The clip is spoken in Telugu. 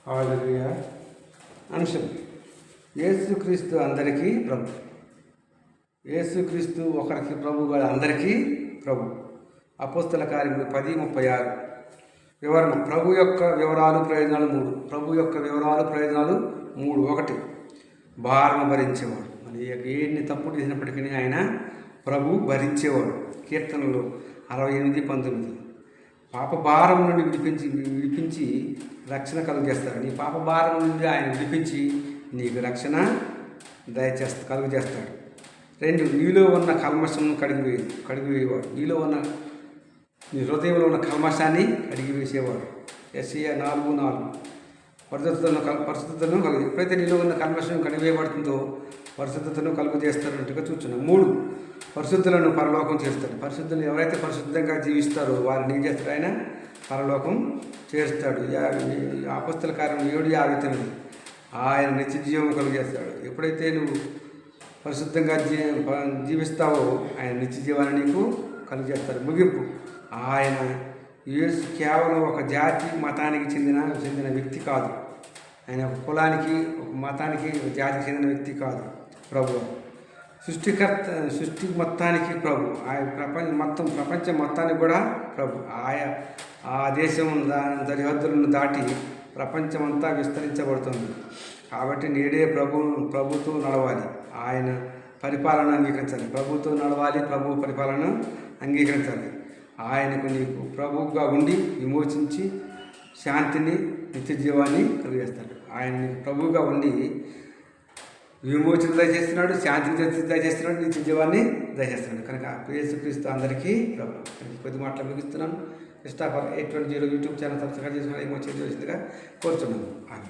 హల్లెలూయా. అంశం యేసుక్రీస్తు అందరికీ ప్రభు. యేసుక్రీస్తు ఒకరికి ప్రభు కాదు, అందరికీ ప్రభు. అపోస్తల కార్యములు 10:36. వివరణ. ప్రభు యొక్క వివరాలు ప్రయోజనాలు 3. ప్రభు యొక్క వివరాలు ప్రయోజనాలు 3. 1. భారము భరించేవాడు. మరి ఎన్ని తప్పులు చేసినప్పటికీ ఆయన ప్రభు భరించేవాడు. కీర్తనలు 68:19. పాప భారం నుండి విడిపించి రక్షణ కలుగజేస్తాడు. నీ పాప భారం నుండి ఆయన విడిపించి నీకు రక్షణ కలుగజేస్తాడు. 2. నీలో ఉన్న కల్మషం కడిగివేయవాడు. నీ హృదయంలో ఉన్న కల్మషాన్ని కడిగివేసేవాడు. యెషయా 4:4. పరిశుద్ధతను కలుగు. ఎప్పుడైతే నీలో ఉన్న కల్మషం కడిగివేయబడుతుందో పరిశుద్ధతను కలుగజేస్తాడంటగా చూస్తున్నాం. 3. పరిశుద్ధులను పరలోకం చేస్తాడు. పరిశుద్ధులు ఎవరైతే పరిశుద్ధంగా జీవిస్తారో వారిని ఏం చేస్తాడు? ఆయన పరలోకం చేస్తాడు. అపోస్తల కార్యం 7:59. ఆయన నిత్య జీవం కలుగజేస్తాడు. ఎప్పుడైతే నువ్వు పరిశుద్ధంగా జీవిస్తావో ఆయన నిత్య జీవాన్ని నీకు కలుగజేస్తాడు. ముగింపు. ఆయన యేసు కేవలం ఒక జాతి మతానికి చెందిన వ్యక్తి కాదు. ఆయన ఒక కులానికి, ఒక మతానికి, ఒక జాతికి చెందిన వ్యక్తి కాదు. ప్రభు సృష్టి మొత్తానికి ప్రభు. ఆయన ప్రపంచం మొత్తానికి కూడా ప్రభు. ఆ దేశం సరిహద్దులను దాటి ప్రపంచమంతా విస్తరించబడుతుంది. కాబట్టి నేడే ప్రభుతో నడవాలి. ఆయన పరిపాలన అంగీకరించాలి. ప్రభుతో నడవాలి. ప్రభు పరిపాలన అంగీకరించాలి. ఆయనకు నీకు ప్రభువుగా ఉండి విమోచించి శాంతిని, నిత్య జీవాన్ని కలిగేస్తాడు. ఆయన ప్రభువుగా ఉండి విమోచన దయచేస్తున్నాడు, శాంతిని దయచేస్తున్నాడు, నిత్య జీవాన్ని దయచేస్తున్నాడు. కనుక యేసుక్రీస్తు అందరికీ ప్రభు. కొద్ది మాటలు ముగిస్తున్నాను. క్రిస్టాఫర్ 820 యూట్యూబ్ ఛానల్ సబ్స్క్రైబ్ చేసుకుని ఏమో చేసి కోరుతున్నాను. ఆమె